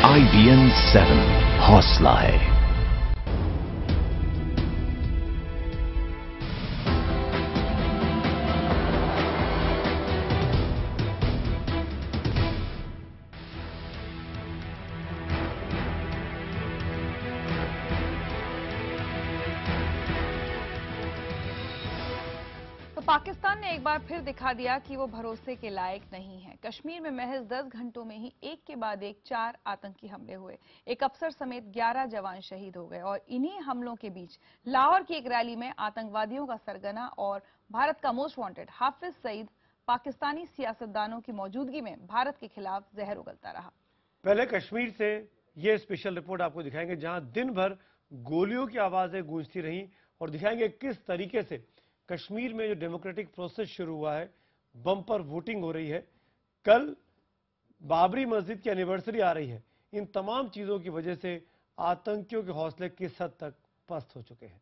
IBN 7 हौसला है। पाकिस्तान ने एक बार फिर दिखा दिया कि वो भरोसे के लायक नहीं है। कश्मीर में महज 10 घंटों में ही एक के बाद एक 4 आतंकी हमले हुए। एक अफसर समेत 11 जवान शहीद हो गए और इन्हीं हमलों के बीच लाहौर की एक रैली में आतंकवादियों का सरगना और भारत का मोस्ट वांटेड हाफिज सईद पाकिस्तानी सियासतदानों की मौजूदगी में भारत के खिलाफ जहर उगलता रहा। पहले कश्मीर से ये स्पेशल रिपोर्ट आपको दिखाएंगे, जहां दिन भर गोलियों की आवाजें गूंजती रहीं, और दिखाएंगे किस तरीके से कश्मीर में जो डेमोक्रेटिक प्रोसेस शुरू हुआ है, बम्पर वोटिंग हो रही है, कल बाबरी मस्जिद की एनिवर्सरी आ रही है। इन तमाम चीजों की वजह से आतंकियों के हौसले किस हद तक पस्त हो चुके हैं।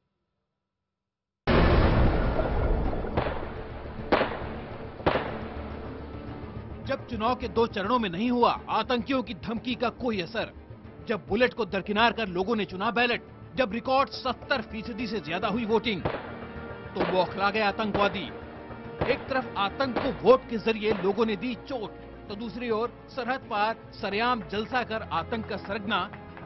जब चुनाव के 2 चरणों में नहीं हुआ आतंकियों की धमकी का कोई असर, जब बुलेट को दरकिनार कर लोगों ने चुना बैलेट, जब रिकॉर्ड 70% से ज्यादा हुई वोटिंग, तो बौखला गए आतंकवादी। एक तरफ आतंक को वोट के जरिए लोगों ने दी चोट, तो दूसरी ओर सरहद पार सरेआम जलसा कर आतंक का सरगना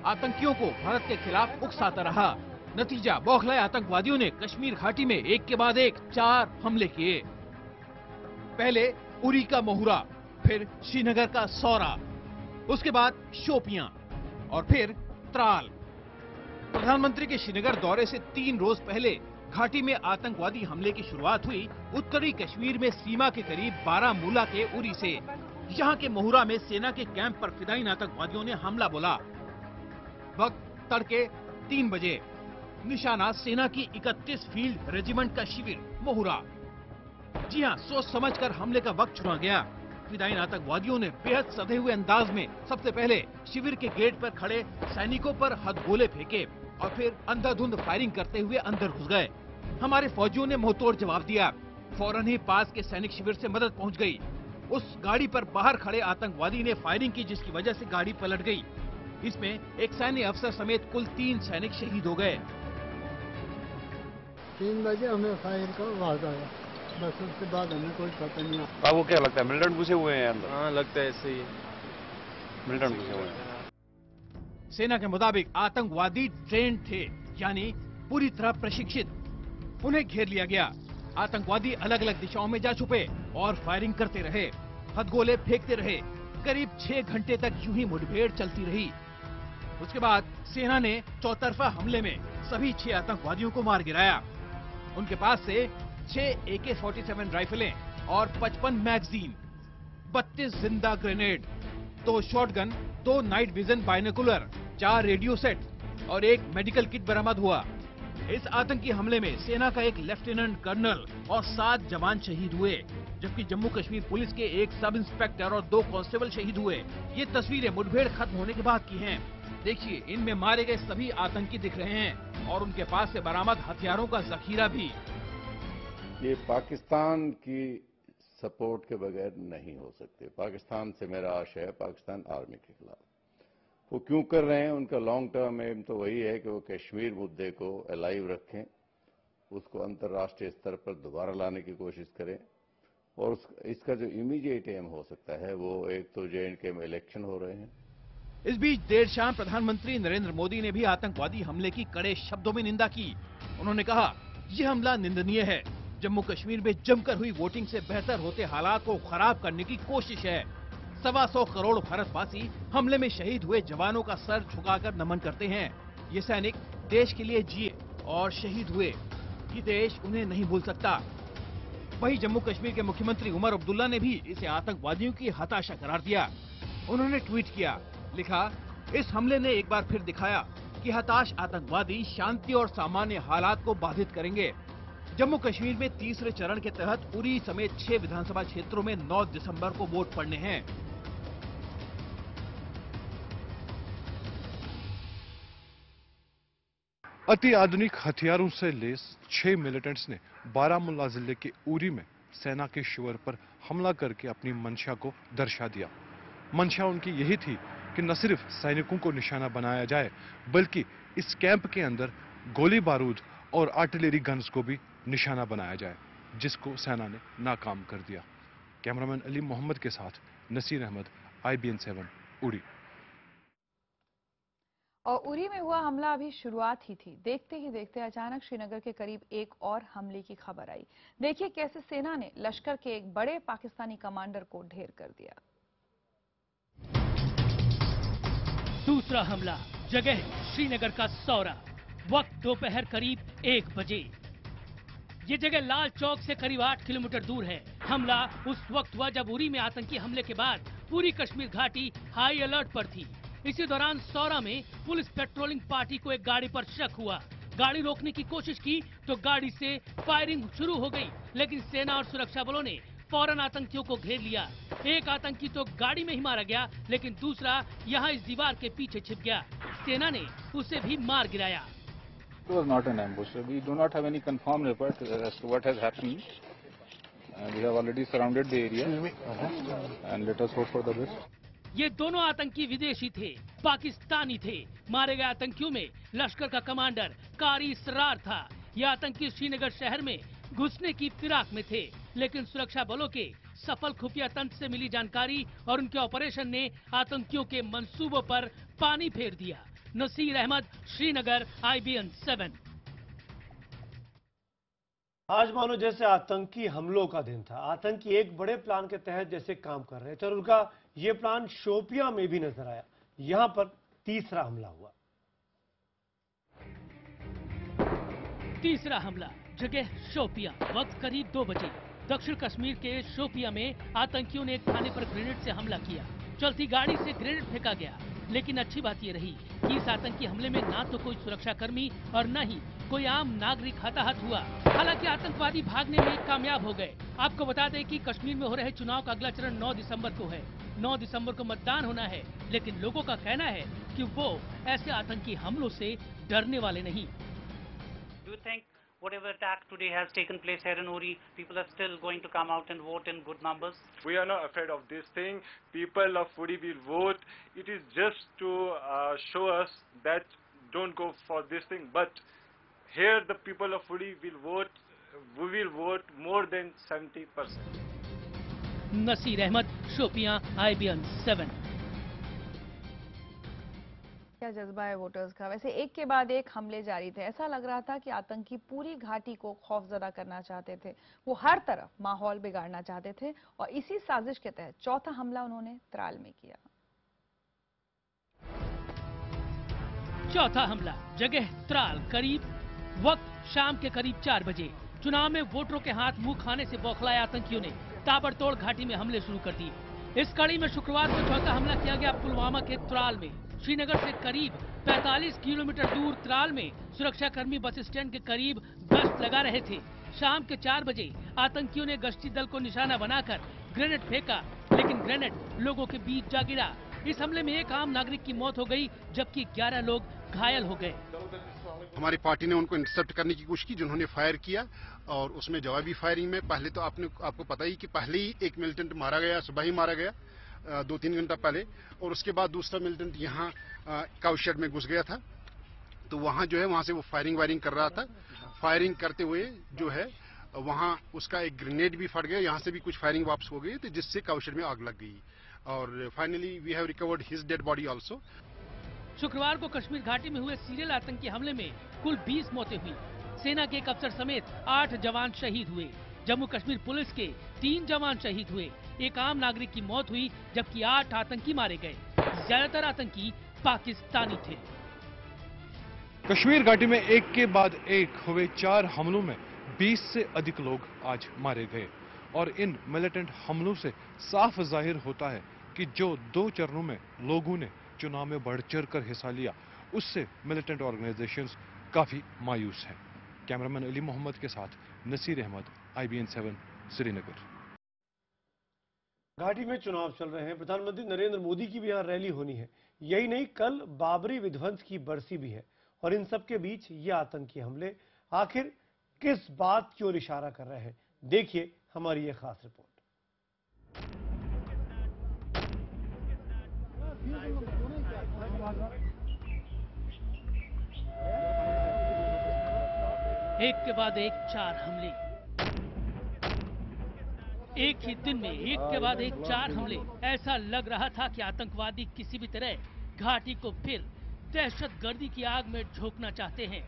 आतंकियों को भारत के खिलाफ उकसाता रहा। नतीजा, बौखलाए आतंकवादियों ने कश्मीर घाटी में एक के बाद एक 4 हमले किए। पहले उरी का मोहुरा, फिर श्रीनगर का सौरा, उसके बाद शोपियां और फिर त्राल। प्रधानमंत्री के श्रीनगर दौरे से 3 रोज पहले घाटी में आतंकवादी हमले की शुरुआत हुई उत्तरी कश्मीर में सीमा के करीब बारामूला के उरी से। यहां के मोहुरा में सेना के कैंप पर फिदायीन आतंकवादियों ने हमला बोला। वक्त तड़के 3 बजे। निशाना सेना की 31 फील्ड रेजिमेंट का शिविर मोहुरा। जी हां, सोच समझकर हमले का वक्त चुना गया। फिदायीन आतंकवादियों ने बेहद सधे हुए अंदाज में सबसे पहले शिविर के गेट पर खड़े सैनिकों पर हथगोले फेंके और फिर अंधाधुंध फायरिंग करते हुए अंदर घुस गए। हमारे फौजियों ने मुंहतोड़ जवाब दिया। फौरन ही पास के सैनिक शिविर से मदद पहुंच गई। उस गाड़ी पर बाहर खड़े आतंकवादी ने फायरिंग की, जिसकी वजह से गाड़ी पलट गई। इसमें एक सैन्य अफसर समेत कुल 3 सैनिक शहीद हो गए। 3 बजे हमें फायर का आवाज आया, बस उसके बाद हमें कोई पता नहीं। आपको क्या लगता है, मिलिटेंट घुसे हुए हैं अंदर? हाँ, लगता है ऐसे ही मिलिटेंट घुसे हुए हैं। सेना के मुताबिक आतंकवादी ट्रेन थे, यानी पूरी तरह प्रशिक्षित। उन्हें घेर लिया गया। आतंकवादी अलग अलग दिशाओं में जा छुपे और फायरिंग करते रहे, हथगोले फेंकते रहे। करीब 6 घंटे तक यूं ही मुठभेड़ चलती रही। उसके बाद सेना ने चौतरफा हमले में सभी 6 आतंकवादियों को मार गिराया। उनके पास से 6 AK-47 राइफलें और 55 मैगजीन, 32 जिंदा grenade, 2 shotgun, 2 night vision binocular, 4 radio set और 1 मेडिकल किट बरामद हुआ। इस आतंकी हमले में सेना का एक लेफ्टिनेंट कर्नल और 7 जवान शहीद हुए, जबकि जम्मू कश्मीर पुलिस के एक सब इंस्पेक्टर और 2 कांस्टेबल शहीद हुए। ये तस्वीरें मुठभेड़ खत्म होने के बाद की हैं। देखिए, इनमें मारे गए सभी आतंकी दिख रहे हैं और उनके पास से बरामद हथियारों का जखीरा भी। ये पाकिस्तान की सपोर्ट के बगैर नहीं हो सकते। पाकिस्तान से मेरा आशय है पाकिस्तान आर्मी के खिलाफ। वो क्यों कर रहे हैं, उनका लॉन्ग टर्म एम तो वही है कि वो कश्मीर मुद्दे को अलाइव रखें, उसको अंतर्राष्ट्रीय स्तर पर दोबारा लाने की कोशिश करें, और इसका जो इमीडिएट एम हो सकता है वो एक तो J&K में इलेक्शन हो रहे हैं। इस बीच देर शाम प्रधानमंत्री नरेंद्र मोदी ने भी आतंकवादी हमले की कड़े शब्दों में निंदा की। उन्होंने कहा, यह हमला निंदनीय है। जम्मू कश्मीर में जमकर हुई वोटिंग से बेहतर होते हालात को खराब करने की कोशिश है। 125 करोड़ भारतवासी हमले में शहीद हुए जवानों का सर झुकाकर नमन करते हैं। ये सैनिक देश के लिए जिए और शहीद हुए, ये देश उन्हें नहीं भूल सकता। वहीं जम्मू कश्मीर के मुख्यमंत्री उमर अब्दुल्ला ने भी इसे आतंकवादियों की हताशा करार दिया। उन्होंने ट्वीट किया, लिखा, इस हमले ने एक बार फिर दिखाया कि हताश आतंकवादी शांति और सामान्य हालात को बाधित करेंगे। जम्मू कश्मीर में तीसरे चरण के तहत उरी समेत 6 विधानसभा क्षेत्रों में 9 दिसंबर को वोट पड़ने हैं। अति आधुनिक हथियारों से लैस 6 मिलिटेंट्स ने बारामूला जिले के उरी में सेना के शिविर पर हमला करके अपनी मंशा को दर्शा दिया। मंशा उनकी यही थी कि न सिर्फ सैनिकों को निशाना बनाया जाए बल्कि इस कैंप के अंदर गोली बारूद और आर्टिलरी गन्स को भी निशाना बनाया जाए, जिसको सेना ने नाकाम कर दिया। कैमरामैन अली मोहम्मद के साथ नसीर अहमद, IBN 7 उड़ी। और उरी में हुआ हमला अभी शुरुआत ही थी। देखते ही देखते अचानक श्रीनगर के करीब एक और हमले की खबर आई। देखिए कैसे सेना ने लश्कर के एक बड़े पाकिस्तानी कमांडर को ढेर कर दिया। दूसरा हमला, जगह श्रीनगर का सौरा, वक्त दोपहर करीब 1 बजे। ये जगह लाल चौक से करीब 8 किलोमीटर दूर है। हमला उस वक्त हुआ जब उरी में आतंकी हमले के बाद पूरी कश्मीर घाटी हाई अलर्ट पर थी। इसी दौरान सौरा में पुलिस पेट्रोलिंग पार्टी को एक गाड़ी पर शक हुआ। गाड़ी रोकने की कोशिश की तो गाड़ी से फायरिंग शुरू हो गई, लेकिन सेना और सुरक्षा बलों ने फौरन आतंकियों को घेर लिया। एक आतंकी तो गाड़ी में ही मारा गया, लेकिन दूसरा यहाँ इस दीवार के पीछे छिप गया। सेना ने उसे भी मार गिराया। It was not an ambush. We do not have any confirmed report as to what has happened. We have already surrounded the area and let us hope for the best. ये दोनों आतंकी विदेशी थे, पाकिस्तानी थे। मारे गए आतंकियों में लश्कर का कमांडर कारी इसरार था। ये आतंकी श्रीनगर शहर में घुसने की फिराक में थे, लेकिन सुरक्षा बलों के सफल खुफिया तंत्र से मिली जानकारी और उनके ऑपरेशन ने आतंकियों के मंसूबों पर पानी फेर दिया। नसीर अहमद, श्रीनगर, IBN 7। आज मानो जैसे आतंकी हमलों का दिन था। आतंकी एक बड़े प्लान के तहत जैसे काम कर रहे थे और उनका ये प्लान शोपियां में भी नजर आया। यहां पर तीसरा हमला हुआ। तीसरा हमला, जगह शोपियां, वक्त करीब 2 बजे। दक्षिण कश्मीर के शोपियां में आतंकियों ने एक थाने पर ग्रेनेड से हमला किया। चलती गाड़ी से ग्रेनेड फेंका गया, लेकिन अच्छी बात यह रही कि इस आतंकी हमले में ना तो कोई सुरक्षाकर्मी और न ही कोई आम नागरिक हताहत हुआ। हालांकि आतंकवादी भागने में कामयाब हो गए। आपको बता दें कि कश्मीर में हो रहे चुनाव का अगला चरण 9 दिसंबर को है। 9 दिसंबर को मतदान होना है, लेकिन लोगों का कहना है कि वो ऐसे आतंकी हमलों से डरने वाले नहीं। Whatever attack today has taken place here in Uri, people are still going to come out and vote in good numbers? We are not afraid of this thing. People of Uri will vote. It is just to show us that don't go for this thing. But here the people of Uri will vote. We will vote more than 70%. Naseer Ahmad, Shopian, IBN 7। क्या जज्बा है voters का। वैसे एक के बाद एक हमले जारी थे। ऐसा लग रहा था कि आतंकी पूरी घाटी को खौफजदा करना चाहते थे। वो हर तरफ माहौल बिगाड़ना चाहते थे और इसी साजिश के तहत चौथा हमला उन्होंने त्राल में किया। चौथा हमला, जगह त्राल, करीब वक्त शाम के करीब 4 बजे। चुनाव में वोटरों के हाथ मुंह खाने से बौखलाए आतंकियों ने ताबड़तोड़ घाटी में हमले शुरू कर दिए। इस कड़ी में शुक्रवार को चौथा हमला किया गया पुलवामा के त्राल में। श्रीनगर से करीब 45 किलोमीटर दूर त्राल में सुरक्षाकर्मी बस स्टैंड के करीब गश्त लगा रहे थे। शाम के 4 बजे आतंकियों ने गश्ती दल को निशाना बनाकर ग्रेनेड फेंका, लेकिन ग्रेनेड लोगों के बीच जा गिरा। इस हमले में एक आम नागरिक की मौत हो गई, जबकि 11 लोग घायल हो गए। हमारी पार्टी ने उनको इंटरसेप्ट करने की कोशिश की, जिन्होंने फायर किया और उसमें जवाबी फायरिंग में पहले तो आपको पता ही कि पहले ही एक मिलिटेंट मारा गया, सुबह ही मारा गया 2-3 घंटा पहले, और उसके बाद दूसरा मिलिटेंट यहाँ काउशेड में घुस गया था। तो वहाँ जो है वहाँ से वो फायरिंग कर रहा था। फायरिंग करते हुए जो है वहाँ उसका एक ग्रेनेड भी फट गया, यहाँ से भी कुछ फायरिंग वापस हो गई, तो जिससे काउशेड में आग लग गई और finally we have recovered his dead body also. शुक्रवार को कश्मीर घाटी में हुए सीरियल आतंकी हमले में कुल 20 मौतें हुई। सेना के एक अफसर समेत 8 जवान शहीद हुए। जम्मू कश्मीर पुलिस के 3 जवान शहीद हुए। एक आम नागरिक की मौत हुई, जबकि 8 आतंकी मारे गए। ज्यादातर आतंकी पाकिस्तानी थे। कश्मीर घाटी में एक के बाद एक हुए 4 हमलों में 20 से अधिक लोग आज मारे गए और इन मिलिटेंट हमलों से साफ जाहिर होता है कि जो 2 चरणों में लोगों ने चुनाव में बढ़ चढ़ कर हिस्सा लिया, उससे मिलिटेंट ऑर्गेनाइजेशंस काफी मायूस हैं। कैमरामैन अली मोहम्मद के साथ नसीर अहमद, IBN 7, श्रीनगर। घाटी में चुनाव चल रहे हैं। प्रधानमंत्री नरेंद्र मोदी की भी यहां रैली होनी है। यही नहीं, कल बाबरी विध्वंस की बरसी भी है और इन सब के बीच ये आतंकी हमले आखिर किस बात की ओर इशारा कर रहे हैं, देखिए हमारी ये खास रिपोर्ट। एक के बाद एक 4 हमले। एक ही दिन में एक के बाद एक 4 हमले। ऐसा लग रहा था कि आतंकवादी किसी भी तरह घाटी को फिर दहशतगर्दी की आग में झोंकना चाहते हैं।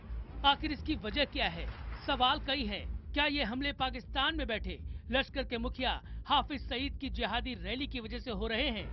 आखिर इसकी वजह क्या है? सवाल कई हैं। क्या ये हमले पाकिस्तान में बैठे लश्कर के मुखिया हाफिज सईद की जिहादी रैली की वजह से हो रहे हैं?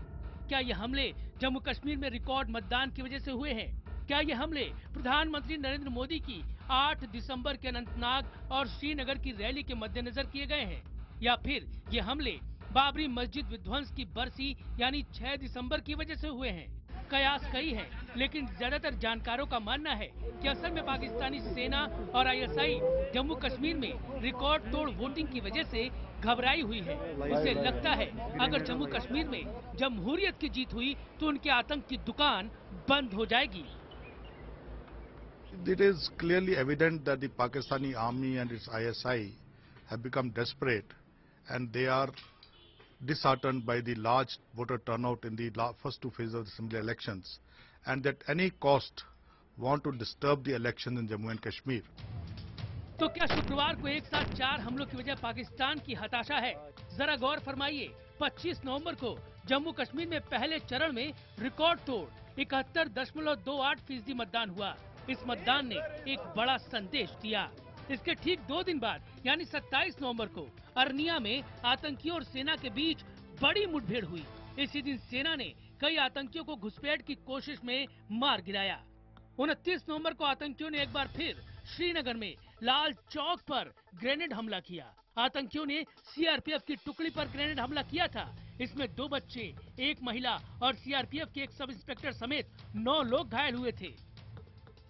क्या ये हमले जम्मू कश्मीर में रिकॉर्ड मतदान की वजह से हुए हैं? क्या ये हमले प्रधानमंत्री नरेंद्र मोदी की 8 दिसंबर के अनंतनाग और श्रीनगर की रैली के मद्देनजर किए गए हैं? या फिर ये हमले बाबरी मस्जिद विध्वंस की बरसी यानी 6 दिसंबर की वजह से हुए हैं? कयास कई हैं, लेकिन ज्यादातर जानकारों का मानना है कि असल में पाकिस्तानी सेना और आईएसआई जम्मू कश्मीर में रिकॉर्ड तोड़ वोटिंग की वजह से घबराई हुई है। उसे लगता है अगर जम्मू कश्मीर में जमहूरियत की जीत हुई तो उनके आतंक की दुकान बंद हो जाएगी। It is clearly evident that the Pakistani army and its ISI have become desperate, and they are disheartened by the large voter turnout in the first 2 phases of the assembly elections, and at any cost want to disturb the elections in Jammu and Kashmir. तो क्या शुक्रवार को एक साथ 4 हमलों की वजह पाकिस्तान की हताशा है? जरा गौर फरमाइए। 25 नवंबर को जम्मू कश्मीर में पहले चरण में रिकॉर्ड तोड़ 71.28% मतदान हुआ। इस मतदान ने एक बड़ा संदेश दिया। इसके ठीक 2 दिन बाद यानी 27 नवंबर को अरनिया में आतंकियों और सेना के बीच बड़ी मुठभेड़ हुई। इसी दिन सेना ने कई आतंकियों को घुसपैठ की कोशिश में मार गिराया। 29 नवंबर को आतंकियों ने एक बार फिर श्रीनगर में लाल चौक पर ग्रेनेड हमला किया। आतंकियों ने सीआरपीएफ की टुकड़ी पर ग्रेनेड हमला किया था। इसमें 2 बच्चे, 1 महिला और सीआरपीएफ के एक सब इंस्पेक्टर समेत 9 लोग घायल हुए थे।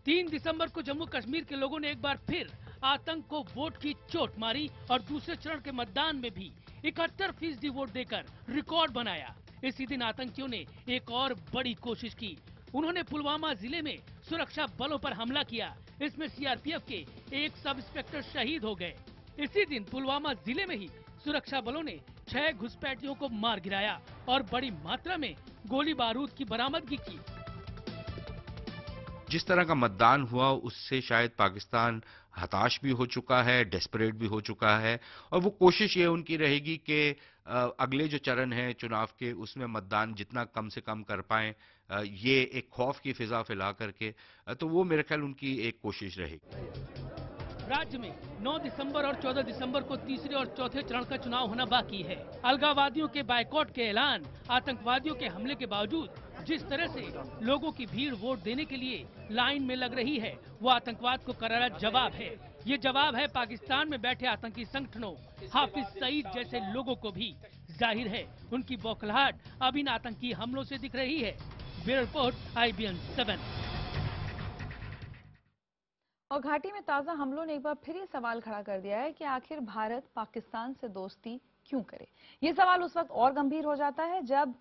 3 दिसंबर को जम्मू कश्मीर के लोगों ने एक बार फिर आतंक को वोट की चोट मारी और दूसरे चरण के मतदान में भी 71% वोट देकर रिकॉर्ड बनाया। इसी दिन आतंकियों ने एक और बड़ी कोशिश की। उन्होंने पुलवामा जिले में सुरक्षा बलों पर हमला किया। इसमें सीआरपीएफ के एक सब इंस्पेक्टर शहीद हो गए। इसी दिन पुलवामा जिले में ही सुरक्षा बलों ने 6 घुसपैठियों को मार गिराया और बड़ी मात्रा में गोली बारूद की बरामदगी की। जिस तरह का मतदान हुआ उससे शायद पाकिस्तान हताश भी हो चुका है, डेस्परेट भी हो चुका है, और वो कोशिश ये उनकी रहेगी कि अगले जो चरण है चुनाव के उसमें मतदान जितना कम से कम कर पाएं, ये एक खौफ की फिजा फैला करके, तो वो मेरे ख्याल उनकी एक कोशिश रहेगी। राज्य में 9 दिसंबर और 14 दिसंबर को तीसरे और चौथे चरण का चुनाव होना बाकी है। अलगाववादियों के बायकॉट के ऐलान, आतंकवादियों के हमले के बावजूद जिस तरह से लोगों की भीड़ वोट देने के लिए लाइन में लग रही है, वो आतंकवाद को करारा जवाब है। ये जवाब है पाकिस्तान में बैठे आतंकी संगठनों, हाफिज सईद जैसे लोगों को भी। जाहिर है उनकी बौखलाहट अब इन आतंकी हमलों से दिख रही है। Bureau report, IBN 7। और घाटी में ताजा हमलों ने एक बार फिर ये सवाल खड़ा कर दिया है कि आखिर भारत पाकिस्तान से दोस्ती क्यों करे। ये सवाल उस वक्त और गंभीर हो जाता है जब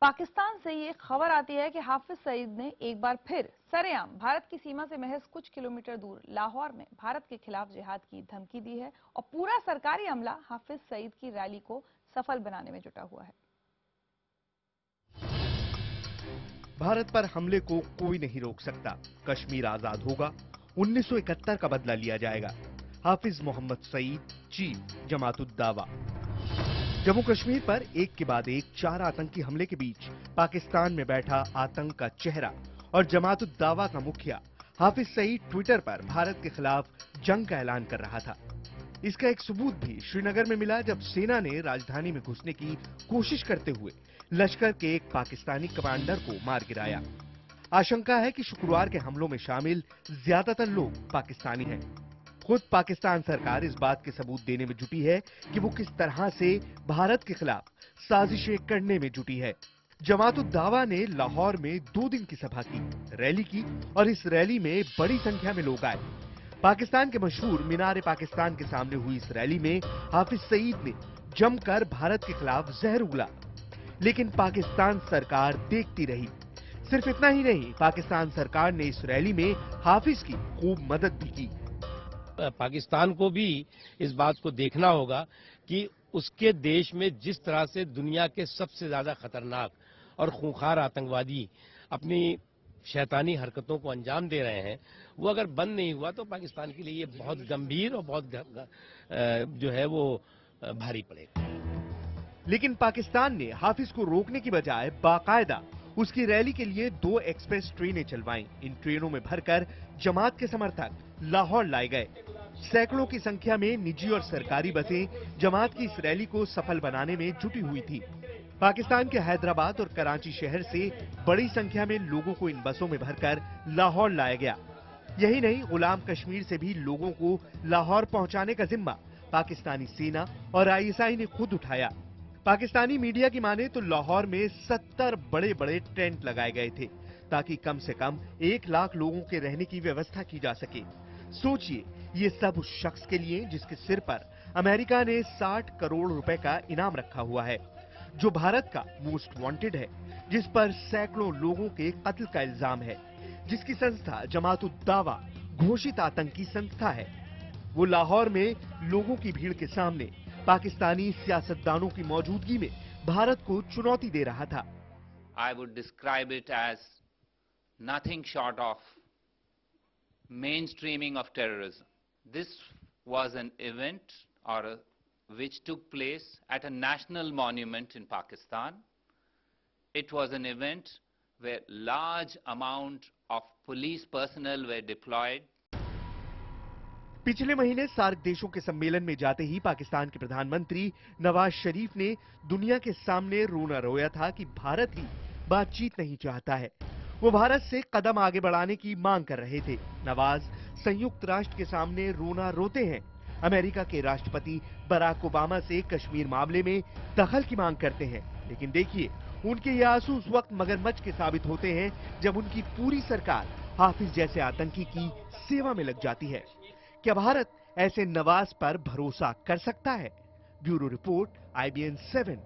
पाकिस्तान से ये खबर आती है कि हाफिज सईद ने एक बार फिर सरेआम भारत की सीमा से महज कुछ किलोमीटर दूर लाहौर में भारत के खिलाफ जिहाद की धमकी दी है और पूरा सरकारी अमला हाफिज सईद की रैली को सफल बनाने में जुटा हुआ है। भारत पर हमले को कोई नहीं रोक सकता। कश्मीर आजाद होगा, 1971 का बदला लिया जाएगा। हाफिज मोहम्मद सईद, चीफ, जमात-उद-दावा। जम्मू कश्मीर पर एक के बाद एक 4 आतंकी हमले के बीच पाकिस्तान में बैठा आतंक का चेहरा और जमात-उद-दावा का मुखिया हाफिज सईद ट्विटर पर भारत के खिलाफ जंग का ऐलान कर रहा था। इसका एक सबूत भी श्रीनगर में मिला जब सेना ने राजधानी में घुसने की कोशिश करते हुए लश्कर के एक पाकिस्तानी कमांडर को मार गिराया। आशंका है कि शुक्रवार के हमलों में शामिल ज्यादातर लोग पाकिस्तानी हैं। खुद पाकिस्तान सरकार इस बात के सबूत देने में जुटी है कि वो किस तरह से भारत के खिलाफ साजिशें करने में जुटी है। जमात-उद-दावा ने लाहौर में 2 दिन की सभा की, रैली की और इस रैली में बड़ी संख्या में लोग आए। पाकिस्तान के मशहूर मीनार पाकिस्तान के सामने हुई इस रैली में हाफिज सईद ने जमकर भारत के खिलाफ जहर उगला, लेकिन पाकिस्तान सरकार देखती रही। सिर्फ इतना ही नहीं, पाकिस्तान सरकार ने इस रैली में हाफिज की खूब मदद भी की। पाकिस्तान को भी इस बात को देखना होगा कि उसके देश में जिस तरह से दुनिया के सबसे ज्यादा खतरनाक और खूंखार आतंकवादी अपनी शैतानी हरकतों को अंजाम दे रहे हैं, वो अगर बंद नहीं हुआ तो पाकिस्तान के लिए ये बहुत गंभीर और बहुत जो है वो भारी पड़ेगा। लेकिन पाकिस्तान ने हाफिज को रोकने की बजाय बाकायदा उसकी रैली के लिए 2 एक्सप्रेस ट्रेनें चलवाईं। इन ट्रेनों में भरकर जमात के समर्थक लाहौर लाए गए। सैकड़ों की संख्या में निजी और सरकारी बसें जमात की इस रैली को सफल बनाने में जुटी हुई थी। पाकिस्तान के हैदराबाद और कराची शहर से बड़ी संख्या में लोगों को इन बसों में भरकर लाहौर लाया गया। यही नहीं, गुलाम कश्मीर से भी लोगों को लाहौर पहुंचाने का जिम्मा पाकिस्तानी सेना और ISI ने खुद उठाया। पाकिस्तानी मीडिया की माने तो लाहौर में 70 बड़े बड़े टेंट लगाए गए थे ताकि कम से कम 1 लाख लोगों के रहने की व्यवस्था की जा सके। सोचिए, ये सब उस शख्स के लिए जिसके सिर पर अमेरिका ने 60 करोड़ रुपए का इनाम रखा हुआ है, जो भारत का मोस्ट वांटेड है, जिस पर सैकड़ों लोगों के कत्ल का इल्जाम है, जिसकी संस्था जमात उद दावा घोषित आतंकी संस्था है। वो लाहौर में लोगों की भीड़ के सामने पाकिस्तानी सियासतदानों की मौजूदगी में भारत को चुनौती दे रहा था। I would describe it as nothing short of mainstreaming of terrorism. This was an event which took place at a national monument in Pakistan. It was an event where large amount of police personnel were deployed. पिछले महीने SAARC देशों के सम्मेलन में जाते ही पाकिस्तान के प्रधानमंत्री नवाज शरीफ ने दुनिया के सामने रोना रोया था कि भारत ही बातचीत नहीं चाहता है। वो भारत से कदम आगे बढ़ाने की मांग कर रहे थे। नवाज संयुक्त राष्ट्र के सामने रोना रोते हैं। अमेरिका के राष्ट्रपति बराक ओबामा से कश्मीर मामले में दखल की मांग करते हैं। लेकिन देखिए, उनके ये आंसू उस वक्त मगरमच्छ के साबित होते हैं जब उनकी पूरी सरकार हाफिज जैसे आतंकी की सेवा में लग जाती है। क्या भारत ऐसे नवाज पर भरोसा कर सकता है? Bureau report, IBN 7।